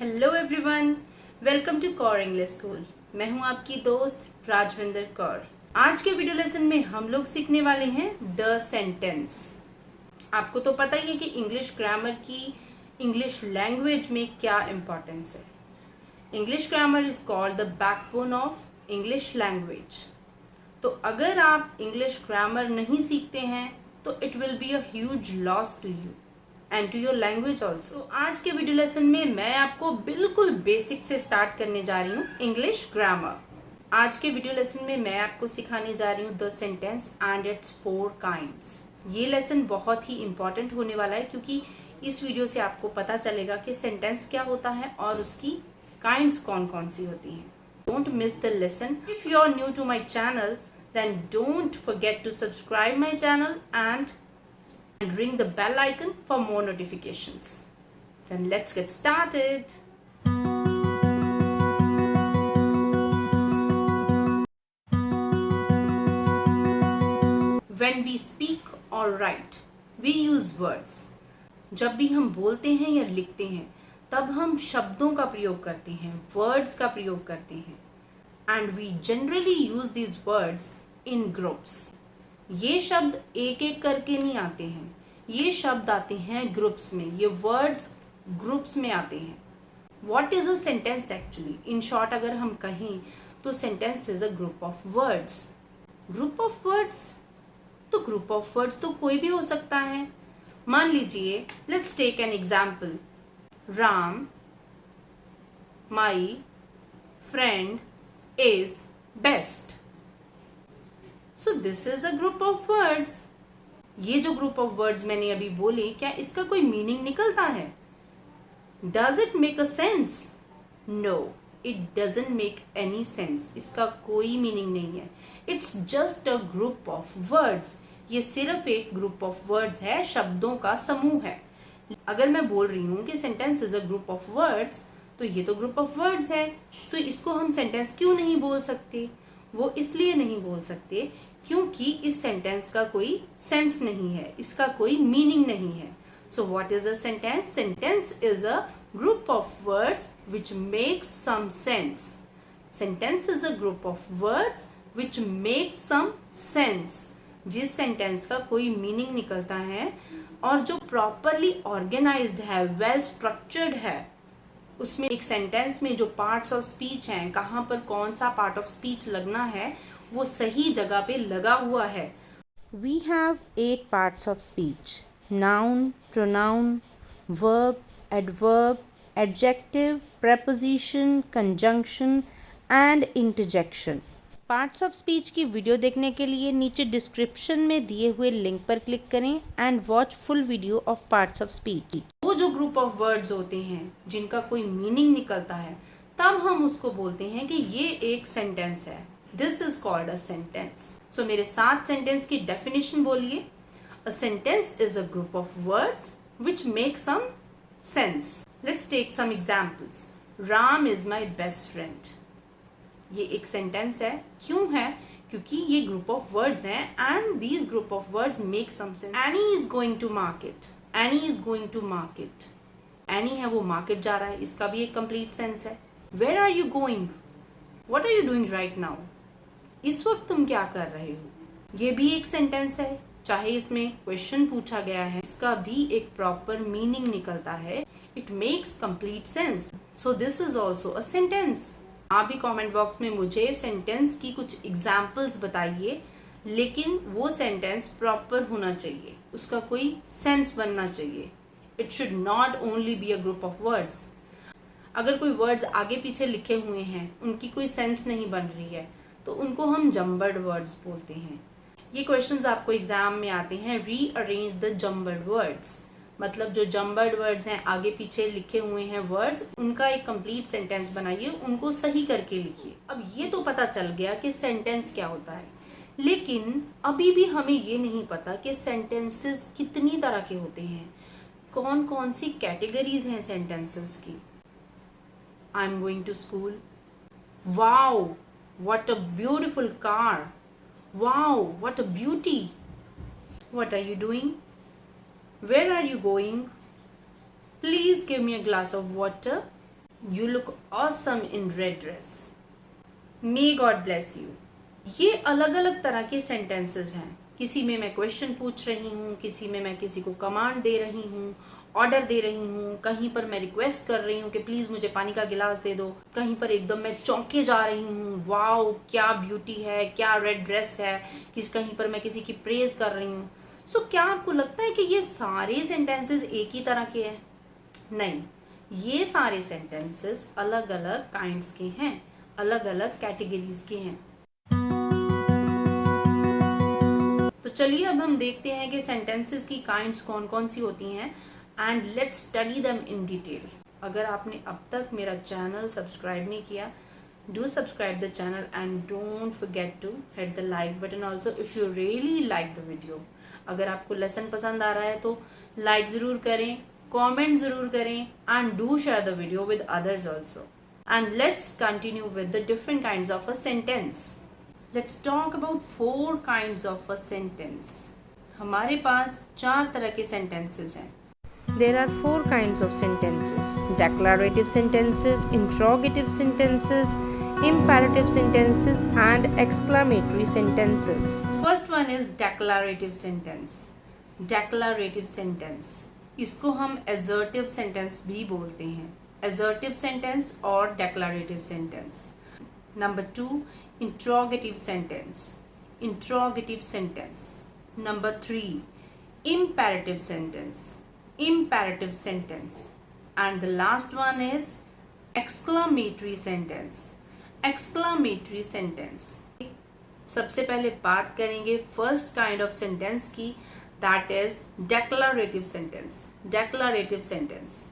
Hello everyone, welcome to Kaur English school. मैं हूं आपकी दोस्त राजविंदर कौर। आज के वीडियो लेसन में हम लोग सीखने वाले हैं द सेंटेंस। आपको तो पता ही है कि इंग्लिश ग्रामर की इंग्लिश लैंग्वेज में क्या इम्पोर्टेंस है। English grammar is called the backbone of English language. तो अगर आप इंग्लिश ग्रामर नहीं सीखते हैं तो it will be a huge loss to you and to your language also. तो आज के वीडियो लेसन में मैं आपको बिल्कुल बेसिक से स्टार्ट करने जा रही हूँ इंग्लिश ग्रामर। आज के वीडियो लेसन में मैं आपको सिखाने जा रही हूँ the sentence and it's 4 kinds. ये लेसन बहुत ही इंपॉर्टेंट होने वाला है क्योंकि इस वीडियो से आपको पता चलेगा कि सेंटेंस क्या होता है और उसकी काइंड्स कौन कौन सी होती हैं। Don't miss the lesson. If you are new to my channel then don't forget to subscribe my channel and ring the bell icon for more notifications. Then let's get started. When we speak or write, we use words. जब भी हम बोलते हैं या लिखते हैं तब हम शब्दों का प्रयोग करते हैं, वर्ड्स का प्रयोग करते हैं। And we generally use these words in groups. ये शब्द एक एक करके नहीं आते हैं, ये शब्द आते हैं ग्रुप्स में, ये वर्ड्स ग्रुप्स में आते हैं। What is a sentence actually? In short अगर हम कहें तो sentence is a group of words. Group of words? तो group of words तो कोई भी हो सकता है। मान लीजिए let's take an example. Ram, my friend is best. So this is a group of words. ये जो ग्रुप ऑफ वर्ड्स मैंने अभी बोले, क्या इसका कोई मीनिंग निकलता है? Does it make a sense? No, it doesn't make any sense. इसका कोई मीनिंग नहीं है। It's just a group of words. ये सिर्फ एक ग्रुप ऑफ वर्ड्स है, शब्दों का समूह है। अगर मैं बोल रही हूँ कि sentence is a group of words, तो ये तो ग्रुप ऑफ वर्ड्स है, तो इसको हम सेंटेंस क्यों नहीं बोल सकते? वो इसलिए नहीं बोल सकते क्योंकि इस सेंटेंस का कोई सेंस नहीं है, इसका कोई मीनिंग नहीं है। So what is a sentence? Sentence is a group of words which makes some sense. Sentence is a group of words which make some sense. जिस सेंटेंस का कोई मीनिंग निकलता है और जो प्रॉपरली ऑर्गेनाइज्ड है, वेल स्ट्रक्चर्ड है। उसमें एक सेंटेंस में जो पार्ट्स ऑफ स्पीच हैं, कहाँ पर कौन सा पार्ट ऑफ स्पीच लगना है, वो सही जगह पे लगा हुआ है। We have 8 parts of speech: noun, pronoun, verb, adverb, adjective, preposition, conjunction and interjection. Parts of speech की वीडियो देखने के लिए नीचे डिस्क्रिप्शन में दिए हुए लिंक पर क्लिक करें and watch full video of parts of speech. वो जो ग्रुप ऑफ वर्ड्स होते हैं जिनका कोई मीनिंग निकलता है, तब हम उसको बोलते हैं कि ये एक सेंटेंस है। This is called a sentence. So मेरे साथ सेंटेंस की डेफिनेशन बोलिए। A sentence is a group of words which make some sense. Let's take some examples. Ram is my best friend. ये एक सेंटेंस है। क्यों है? क्योंकि ये ग्रुप ऑफ वर्ड्स हैं and these group of words make some sense. Annie is going to market. Annie is going to market. Annie है, वो मार्केट जा रहा है, इसका भी एक कंप्लीट सेंस है। Where are you going? What are you doing right now? इस वक्त तुम क्या कर रहे हो? ये भी एक सेंटेंस है, चाहे इसमें क्वेश्चन पूछा गया है, इसका भी एक प्रॉपर मीनिंग निकलता है। It makes complete sense. So this is also a sentence. आप भी कमेंट बॉक्स में मुझे सेंटेंस की कुछ एग्जाम्पल्स बताइए, लेकिन वो सेंटेंस प्रॉपर होना चाहिए, उसका कोई सेंस बनना चाहिए। It should not only be a group of words. अगर कोई वर्ड्स आगे पीछे लिखे हुए हैं, उनकी कोई सेंस नहीं बन रही है, तो उनको हम जम्बर्ड वर्ड्स बोलते हैं। ये क्वेश्चंस आपको एग्जाम में आते हैं। रीअरेंज द जम्बर्ड वर्ड्स, मतलब जो जम्बर्ड वर्ड्स हैं, आगे पीछे लिखे हुए हैं वर्ड्स, उनका एक कंप्लीट सेंटेंस बनाइए, उनको सही करके लिखिए। अब ये तो पता चल गया कि सेंटेंस क्या होता है, लेकिन अभी भी हमें ये नहीं पता कि सेंटेंसेस कितनी तरह के होते हैं, कौन कौन सी कैटेगरीज हैं सेंटेंसेस की। I am going to school. Wow, what a beautiful car. Wow, what a beauty. What are you doing? Where are you going? Please give me a glass of water. You look awesome in red dress. May God bless you. ये अलग अलग तरह के sentences हैं. किसी में मैं question पूछ रही हूँ, किसी में मैं किसी को कमांड दे रही हूँ, ऑर्डर दे रही हूँ, कहीं पर मैं रिक्वेस्ट कर रही हूँ कि प्लीज मुझे पानी का गिलास दे दो, कहीं पर एकदम मैं चौंके जा रही हूँ, वाओ क्या ब्यूटी है, क्या रेड ड्रेस है, कहीं पर मैं किसी की प्रेज कर रही हूँ. सो क्या आपको लगता है कि ये सारे सेंटेंसेस एक ही तरह के हैं? नहीं, ये सारे सेंटेंसेस अलग अलग काइंड्स के हैं, अलग अलग कैटेगरीज के हैं. तो चलिए अब हम देखते हैं कि सेंटेंसेस की काइंड्स कौन कौन सी होती हैं and let's study them in detail. अगर आपने अब तक मेरा चैनल सब्सक्राइब नहीं किया, do subscribe the channel and don't forget to hit the like button also if you really like the video. अगर आपको लेसन पसंद आ रहा है तो लाइक जरूर करें, कमेंट जरूर करें and do share the video with others also. And let's continue with the different kinds of a sentence. Let's talk about 4 kinds of a sentence. हमारे पास 4 तरह के sentences हैं. There are 4 kinds of sentences: declarative sentences, interrogative sentences, imperative sentences, and exclamatory sentences. First one is declarative sentence. Declarative sentence. इसको हम assertive sentence भी बोलते हैं. Assertive sentence और declarative sentence. Number 2, interrogative sentence. Interrogative sentence. Number 3, imperative sentence. Imperative sentence. And the last one is exclamatory sentence. Exclamatory sentence. सबसे पहले बात करेंगे फर्स्ट काइंड ऑफ सेंटेंस की, that is declarative sentence. Declarative sentence.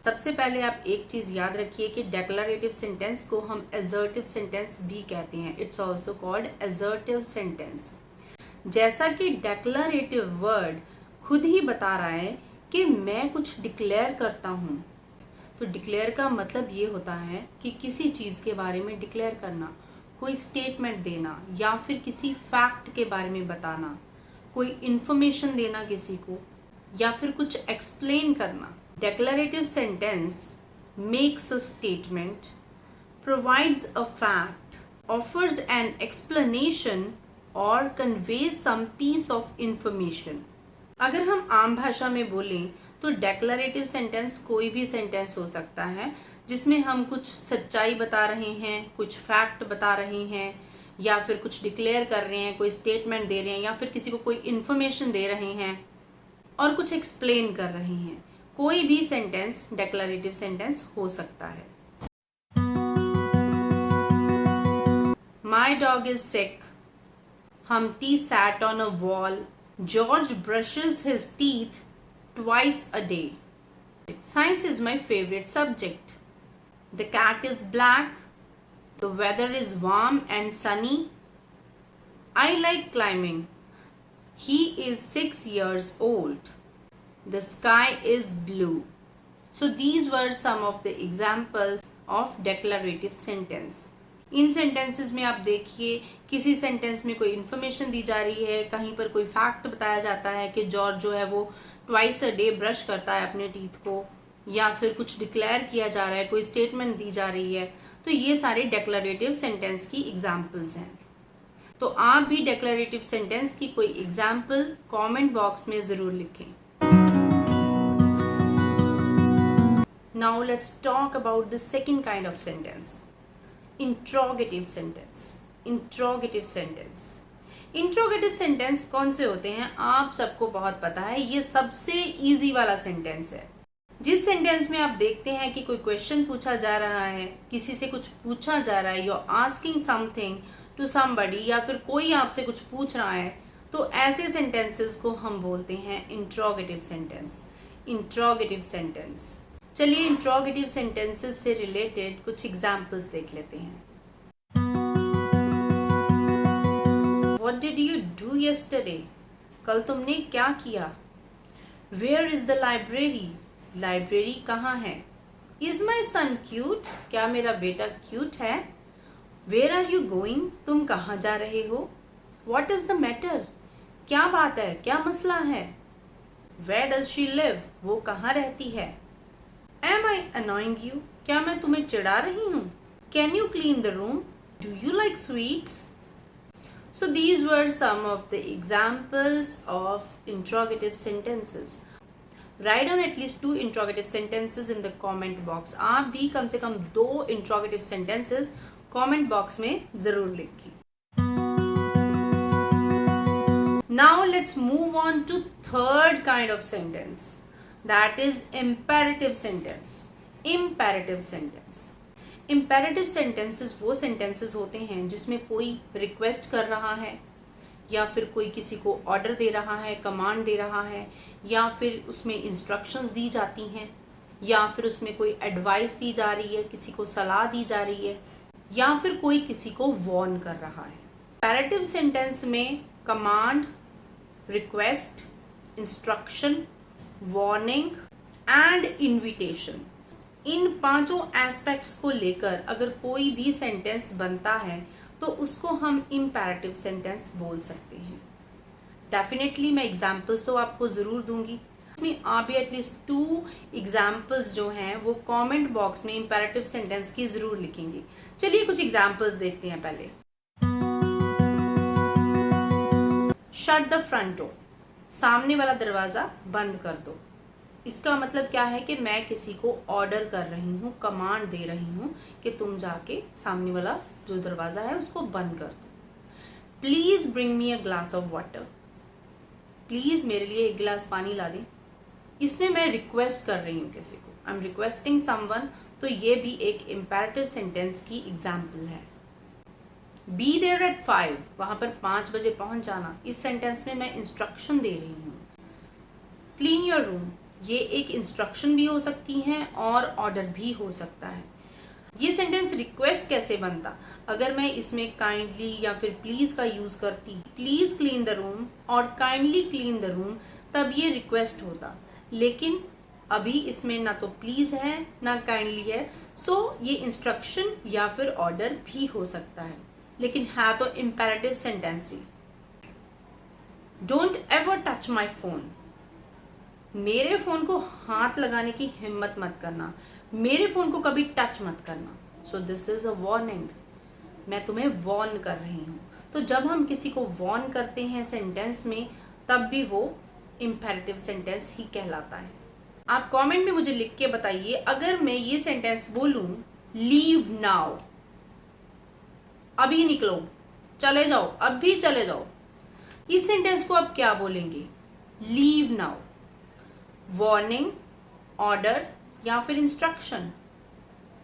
सबसे पहले आप एक चीज याद रखिए कि डेक्लरेटिव सेंटेंस को हम असर्टिव सेंटेंस भी कहते हैं. It's also called assertive sentence. जैसा कि डेक्लरेटिव वर्ड खुद ही बता रहा है कि मैं कुछ डिक्लेयर करता हूँ, तो डिक्लेयर का मतलब ये होता है कि किसी चीज के बारे में डिक्लेयर करना, कोई स्टेटमेंट देना या फिर किसी फैक्ट के बारे में बताना, कोई इंफॉर्मेशन देना किसी को, या फिर कुछ एक्सप्लेन करना. Declarative sentence makes a statement, provides a fact, offers an explanation or conveys some piece of information. अगर हम आम भाषा में बोलें तो declarative sentence कोई भी sentence हो सकता है जिसमें हम कुछ सच्चाई बता रहे हैं, कुछ फैक्ट बता रहे हैं, या फिर कुछ डिक्लेयर कर रहे हैं, कोई स्टेटमेंट दे रहे हैं, या फिर किसी को कोई इंफॉर्मेशन दे रहे हैं और कुछ एक्सप्लेन कर रहे हैं. कोई भी सेंटेंस डेक्लरेटिव सेंटेंस हो सकता है. My dog is sick. Humpty sat on a wall. George brushes his teeth twice a day. Science is my favorite subject. The cat is black. The weather is warm and sunny. I like climbing. He is 6 years old. The sky is blue. So these were some of the examples of declarative sentence. In sentences में आप देखिए किसी sentence में कोई information दी जा रही है, कहीं पर कोई fact बताया जाता है कि जॉर्ज जो है वो twice a day brush करता है अपने teeth को, या फिर कुछ declare किया जा रहा है, कोई statement दी जा रही है. तो ये सारे declarative sentence की examples हैं. तो आप भी declarative sentence की कोई example comment box में ज़रूर लिखें. Now let's talk about the second kind of sentence. Interrogative sentence. Interrogative sentence. Interrogative sentence कौन से होते हैं आप सबको बहुत पता है. ये सबसे easy वाला sentence है. जिस sentence में आप देखते हैं कि कोई question पूछा जा रहा है, किसी से कुछ पूछा जा रहा है, you're asking something to somebody, या फिर कोई आपसे कुछ पूछ रहा है, तो ऐसे sentences को हम बोलते हैं interrogative sentence. Interrogative sentence. चलिए इंट्रोगेटिव सेंटेंसेस से रिलेटेड कुछ एग्जाम्पल्स देख लेते हैं. What did you do yesterday? कल तुमने क्या किया? Where is the library? Library कहाँ है? Is my son cute? क्या मेरा बेटा क्यूट है? Where are you going? तुम कहाँ जा रहे हो? What is the matter? क्या बात है? क्या मसला है? Where does she live? वो कहाँ रहती है? Am I annoying you? क्या मैं तुम्हें चिढ़ा रही हूँ? Can you clean the room? Do you like sweets? So these were some of the examples of interrogative sentences. Write down at least 2 interrogative sentences in the comment box. आप भी कम से कम 2 interrogative sentences comment box में जरूर लिखिए. Now let's move on to third kind of sentence, that is imperative sentence. Imperative sentence. Imperative sentences वो sentences होते हैं जिसमें कोई request कर रहा है, या फिर कोई किसी को ऑर्डर दे रहा है, कमांड दे रहा है, या फिर उसमें इंस्ट्रक्शंस दी जाती हैं, या फिर उसमें कोई एडवाइस दी जा रही है, किसी को सलाह दी जा रही है, या फिर कोई किसी को वॉर्न कर रहा है. इंपैरेटिव सेंटेंस में command, request, instruction, warning and invitation, in 5 aspects को लेकर अगर कोई भी सेंटेंस बनता है तो उसको हम इम्पेरेटिव सेंटेंस बोल सकते हैं. डेफिनेटली मैं एग्जाम्पल्स तो आपको ज़रूर दूंगी. इसमें आप भी एटलीस्ट 2 एग्जाम्पल्स जो हैं वो कमेंट बॉक्स में इम्पेरेटिव सेंटेंस की ज़रूर लिखेंगे. चलिए कुछ एग्जाम्पल्स देखते हैं. पहले शट द फ्रंट डोर, सामने वाला दरवाज़ा बंद कर दो. इसका मतलब क्या है कि मैं किसी को ऑर्डर कर रही हूँ, कमांड दे रही हूँ कि तुम जाके सामने वाला जो दरवाज़ा है उसको बंद कर दो. Please bring me a glass of water, please मेरे लिए एक गिलास पानी ला दें. इसमें मैं रिक्वेस्ट कर रही हूँ किसी को, आई एम रिक्वेस्टिंग समवन, तो ये भी एक इम्पेरेटिव सेंटेंस की एग्जाम्पल है. बी देयर एट 5, वहाँ पर 5 बजे पहुँच जाना. इस सेंटेंस में मैं इंस्ट्रक्शन दे रही हूँ. क्लीन योर रूम, ये एक इंस्ट्रक्शन भी हो सकती है और ऑर्डर भी हो सकता है. ये सेंटेंस रिक्वेस्ट कैसे बनता? अगर मैं इसमें काइंडली या फिर प्लीज का यूज करती, प्लीज क्लीन द रूम और काइंडली क्लीन द रूम, तब ये रिक्वेस्ट होता. लेकिन अभी इसमें ना तो प्लीज है ना काइंडली है, सो ये इंस्ट्रक्शन या फिर ऑर्डर भी हो सकता है, लेकिन है तो imperative sentence he. Don't ever touch my phone, मेरे फोन को हाथ लगाने की हिम्मत मत करना, मेरे फोन को कभी टच मत करना. So this is a warning, मैं तुम्हें वॉर्न कर रही हूँ. तो जब हम किसी को वॉर्न करते हैं सेंटेंस में, तब भी वो इम्पेरेटिव सेंटेंस ही कहलाता है. आप कमेंट में मुझे लिख के बताइए, अगर मैं ये सेंटेंस बोलूं लीव नाउ, अभी निकलो, चले जाओ, अभी चले जाओ, इस सेंटेंस को आप क्या बोलेंगे? Leave now. वार्निंग, ऑर्डर या फिर इंस्ट्रक्शन?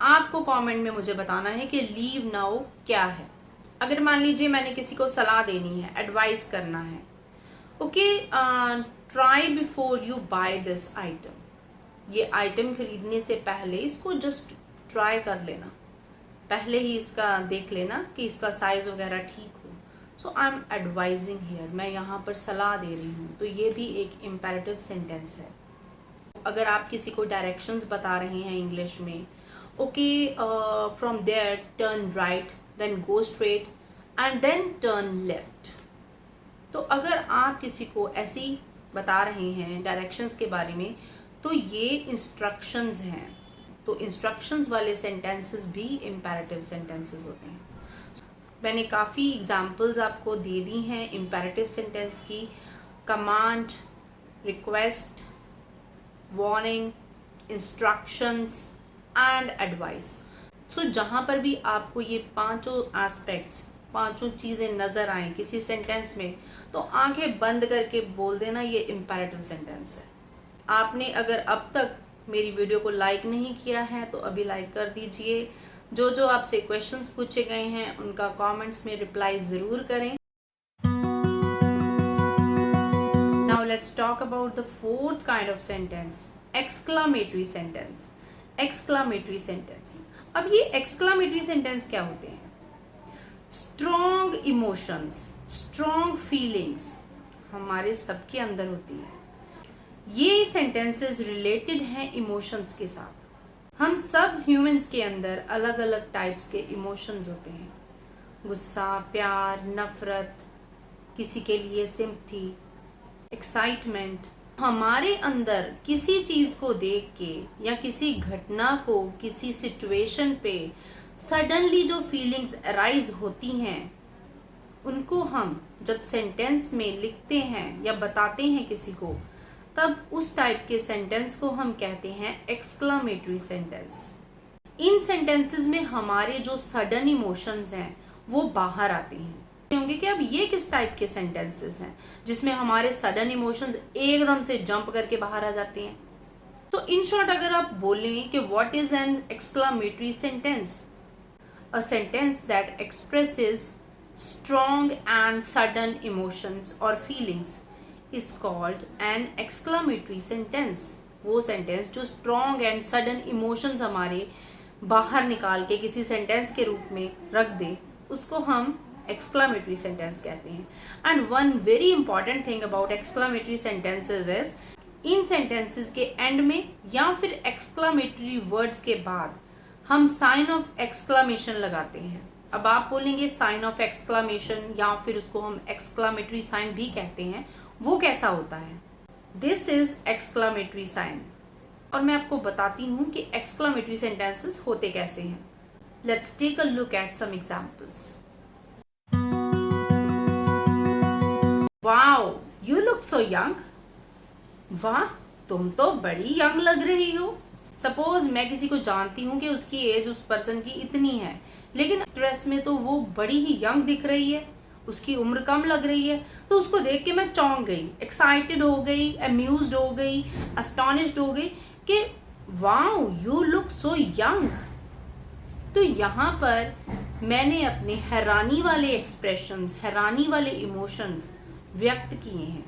आपको कमेंट में मुझे बताना है कि लीव नाउ क्या है. अगर मान लीजिए मैंने किसी को सलाह देनी है, एडवाइस करना है, okay, try before you buy this item, ये आइटम खरीदने से पहले इसको जस्ट ट्राई कर लेना, पहले ही इसका देख लेना कि इसका साइज वगैरह ठीक हो. सो आई एम एडवाइजिंग हियर, मैं यहाँ पर सलाह दे रही हूँ. तो ये भी एक इम्पेरेटिव सेंटेंस है. अगर आप किसी को डायरेक्शंस बता रहे हैं इंग्लिश में, okay, from there turn right, then go straight and then turn left. तो अगर आप किसी को ऐसी बता रहे हैं डायरेक्शंस के बारे में, तो ये इंस्ट्रक्शंस हैं. तो इंस्ट्रक्शंस वाले सेंटेंसेस भी इम्पेरेटिव सेंटेंसेस होते हैं. मैंने काफ़ी एग्जाम्पल्स आपको दे दी हैं इम्पेरेटिव सेंटेंस की. Command, request, warning, instructions and advice. So जहाँ पर भी आपको ये 5 एस्पेक्ट्स, 5 चीज़ें नज़र आए किसी सेंटेंस में, तो आंखें बंद करके बोल देना ये इम्पेरेटिव सेंटेंस है. आपने अगर अब तक मेरी वीडियो को लाइक नहीं किया है तो अभी लाइक कर दीजिए. जो जो आपसे क्वेश्चंस पूछे गए हैं उनका कमेंट्स में रिप्लाई ज़रूर करें. Now let's talk about the 4th kind of sentence, exclamatory sentence. Exclamatory sentence. अब ये exclamatory sentence क्या होते हैं? Strong emotions, strong feelings हमारे सबके अंदर होती है. ये sentences related हैं emotions के साथ. हम सब ह्यूमंस के अंदर अलग अलग टाइप्स के इमोशंस होते हैं. गुस्सा, प्यार, नफरत, किसी के लिए सिंपैथी, एक्साइटमेंट, हमारे अंदर किसी चीज को देख के या किसी घटना को, किसी सिचुएशन पे सडनली जो फीलिंग्स अराइज होती हैं, उनको हम जब सेंटेंस में लिखते हैं या बताते हैं किसी को, तब उस टाइप के सेंटेंस को हम कहते हैं एक्सक्लामेटरी सेंटेंस। इन सेंटेंसेस में हमारे जो सडन इमोशंस हैं वो बाहर आते हैं। होंगे कि अब ये किस टाइप के सेंटेंसेस हैं जिसमें हमारे सडन इमोशंस एकदम से जंप करके बाहर आ जाते हैं। तो इन शॉर्ट अगर आप बोलें कि what is an exclamatory sentence, a sentence that expresses strong and sudden emotions or feelings is called an exclamatory sentence। वो सेंटेंस जो strong and sudden emotions हमारे बाहर निकाल के किसी सेंटेंस के रूप में रख दे, उसको हम exclamatory sentence कहते हैं। And one very important thing about exclamatory sentences is, in sentences के end में या फिर exclamatory words के बाद हम sign of exclamation लगाते हैं। अब आप बोलेंगे साइन ऑफ एक्सक्लामेशन या फिर उसको हम एक्सक्लामेटरी साइन भी कहते हैं, वो कैसा होता है? This is exclamatory sign. और मैं आपको बताती हूं कि एक्सक्लामेटरी सेंटेंसेस होते कैसे हैं। Let's take a look at some examples. Wow, you look so young. वाह, तुम तो बड़ी यंग लग रही हो। सपोज मैं किसी को जानती हूँ कि उसकी एज उस पर्सन की इतनी है, लेकिन स्ट्रेस में तो वो बड़ी ही यंग दिख रही है, उसकी उम्र कम लग रही है, तो उसको देख के मैं चौंक गई, एक्साइटेड हो गई, अम्यूज्ड हो गई, अस्टॉनिश्ड हो गई कि wow you look so young. तो यहाँ पर मैंने अपने हैरानी वाले एक्सप्रेशंस, हैरानी वाले इमोशंस व्यक्त किए हैं,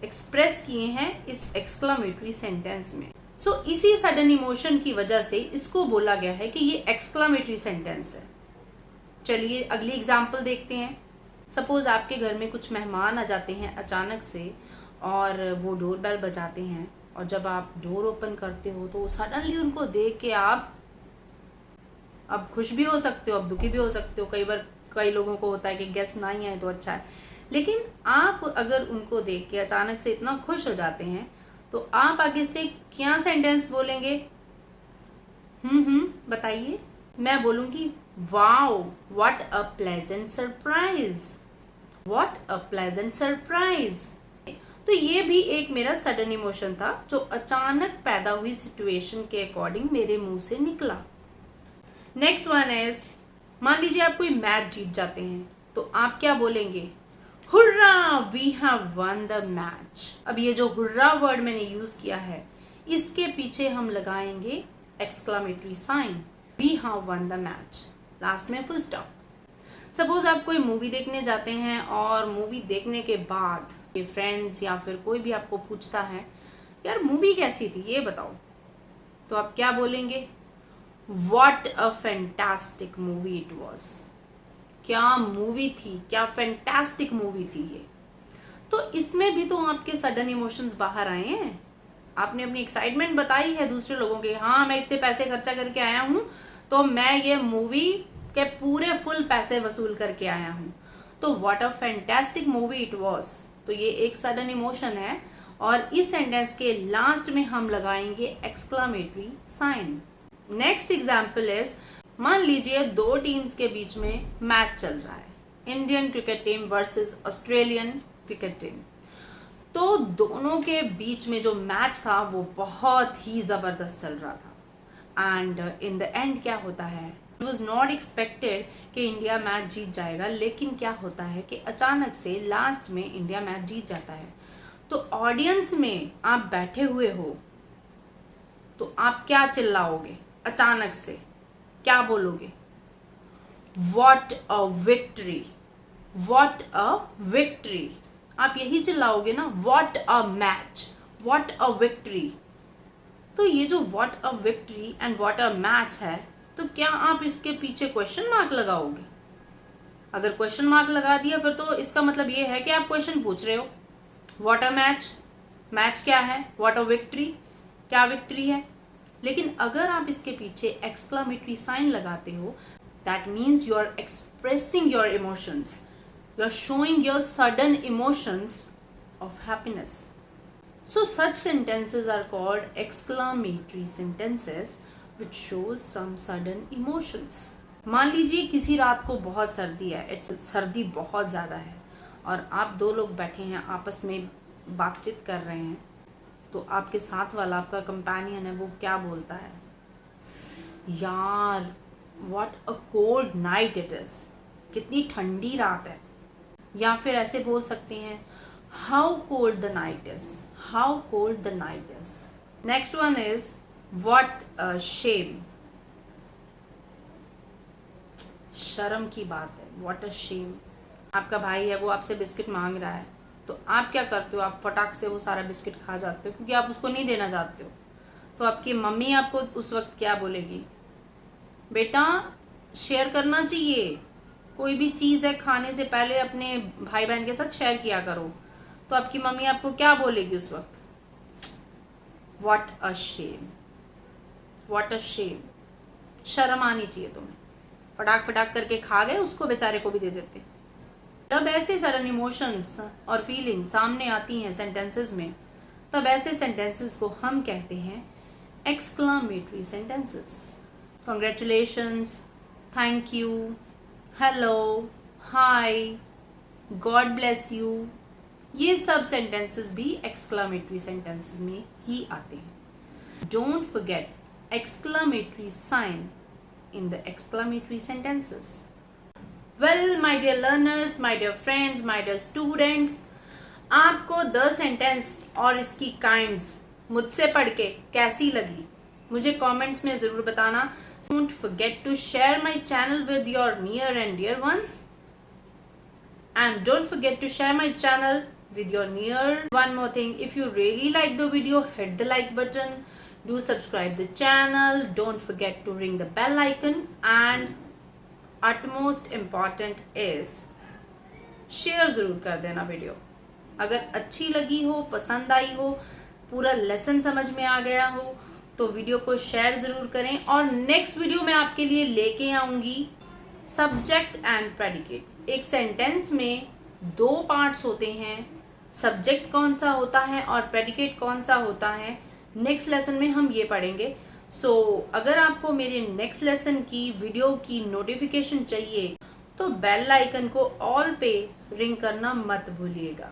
एक्सप्रेस किए हैं इस एक्सक्लामेटरी सेंटेंस में। सो इसी सडन इमोशन की वजह से इसको बोला गया है कि ये एक्सक्लामेटरी सेंटेंस है। चलिए अगली एग्जांपल देखते हैं। सपोज आपके घर में कुछ मेहमान आ जाते हैं अचानक से और वो डोर बेल बजाते हैं, और जब आप डोर ओपन करते हो तो सडनली उनको देख के आप अब खुश भी हो सकते हो, अब दुखी भी हो सकते हो। कई बार कई लोगों को होता है कि गेस्ट ना ही आए तो अच्छा है, लेकिन आप अगर उनको देख के अचानक से इतना खुश हो जाते हैं तो आप आगे से क्या सेंटेंस बोलेंगे? बताइए। मैं बोलूंगी wow what a pleasant surprise, what a pleasant surprise. तो ये भी एक मेरा सडन इमोशन था जो अचानक पैदा हुई सिचुएशन के अकॉर्डिंग मेरे मुंह से निकला। नेक्स्ट वन इज, मान लीजिए आप कोई मैच जीत जाते हैं तो आप क्या बोलेंगे? Hurrah we have won the match. अब ये जो हुर्रा वर्ड मैंने यूज किया है, इसके पीछे हम लगाएंगे exclamatory sign, we have won the match, last में फुल स्टॉप। सपोज आप कोई मूवी देखने जाते हैं और मूवी देखने के बाद ये फ्रेंड्स या फिर कोई भी आपको पूछता है यार मूवी कैसी थी ये बताओ, तो आप क्या बोलेंगे? What a fantastic movie it was. क्या मूवी थी, क्या फैंटास्टिक मूवी थी ये। तो इसमें भी तो आपके सडन इमोशंस बाहर आए हैं। आपने अपनी एक्साइटमेंट बताई है दूसरे लोगों के, हाँ मैं इतने पैसे खर्चा करके आया हूं तो मैं ये मूवी के पूरे फुल पैसे वसूल करके आया हूं। तो what a fantastic movie it was, तो ये एक सडन इमोशन है और इस सेंटेंस के लास्ट में हम लगाएंगे exclamatory sign. Next example is, मान लीजिए दो टीम्स के बीच में मैच चल रहा है, Indian cricket team versus Australian cricket team. तो दोनों के बीच में जो मैच था वो बहुत ही जबरदस्त चल रहा था एंड इन द एंड क्या होता है, इट वॉज नॉट एक्सपेक्टेड कि इंडिया मैच जीत जाएगा, लेकिन क्या होता है कि अचानक से लास्ट में इंडिया मैच जीत जाता है। तो ऑडियंस में आप बैठे हुए हो तो आप क्या चिल्लाओगे? अचानक से क्या बोलोगे? What a victory, what a victory। आप यही चिल्लाओगे ना, What a match, what a victory। तो ये जो What a victory and What a match है, तो क्या आप इसके पीछे क्वेश्चन मार्क लगाओगे? अगर क्वेश्चन मार्क लगा दिया फिर तो इसका मतलब ये है कि आप क्वेश्चन पूछ रहे हो। What a match, मैच क्या है? What a victory, क्या विक्ट्री है? लेकिन अगर आप इसके पीछे एक्सक्लामेटरी साइन लगाते हो, that means you are expressing your emotions, you are showing your sudden emotions of happiness. So such sentences are called exclamatory sentences which shows some sudden emotions. मान लीजिए किसी रात को बहुत सर्दी है, सर्दी बहुत ज़्यादा है और आप दो लोग बैठे हैं आपस में बातचीत कर रहे हैं, तो आपके साथ वाला आपका कंपेनियन है वो क्या बोलता है, यार what a cold night it is, कितनी ठंडी रात है। या फिर ऐसे बोल सकते हैं how cold the night is, how cold the night is. Next one is what a shame, शर्म की बात है, व्हाट अ शेम। आपका भाई है वो आपसे बिस्किट मांग रहा है, तो आप क्या करते हो, आप फटाक से वो सारा बिस्किट खा जाते हो क्योंकि आप उसको नहीं देना चाहते हो। तो आपकी मम्मी आपको उस वक्त क्या बोलेगी, बेटा शेयर करना चाहिए, कोई भी चीज़ है खाने से पहले अपने भाई बहन के साथ शेयर किया करो। तो आपकी मम्मी आपको क्या बोलेगी उस वक्त, what a shame, what a shame, शर्म आनी चाहिए तुम्हें, फटाक फटाक करके खा गए, उसको बेचारे को भी दे देते। जब ऐसे सडन इमोशंस और फीलिंग सामने आती हैं सेंटेंसेस में, तब ऐसे सेंटेंसेस को हम कहते हैं exclamatory sentences. Congratulations, thank you, hello, hi, God bless you, ये सब सेंटेंसेस भी एक्सक्लामेटरी सेंटेंसेस में ही आते हैं। Don't forget exclamatory sign in the exclamatory sentences. Well, my dear learners, my dear friends, my dear students, आपको the sentence और इसकी काइंड्स मुझसे पढ़ के कैसी लगी मुझे कमेंट्स में जरूर बताना। Don't forget to share my channel with your near and dear ones, and don't forget to share my channel with your near. One more thing, if you really like the video, hit the like button, do subscribe the channel, don't forget to ring the bell icon, and utmost important is share जरूर कर देना video. अगर अच्छी लगी हो, पसंद आई हो, पूरा लेसन समझ में आ गया हो, तो वीडियो को शेयर जरूर करें। और नेक्स्ट वीडियो में आपके लिए लेके आऊंगी सब्जेक्ट एंड प्रेडिकेट। एक सेंटेंस में दो पार्ट्स होते हैं, सब्जेक्ट कौन सा होता है और प्रेडिकेट कौन सा होता है, नेक्स्ट लेसन में हम ये पढ़ेंगे। सो अगर आपको मेरे नेक्स्ट लेसन की वीडियो की नोटिफिकेशन चाहिए तो बेल आइकन को ऑल पे रिंग करना मत भूलिएगा।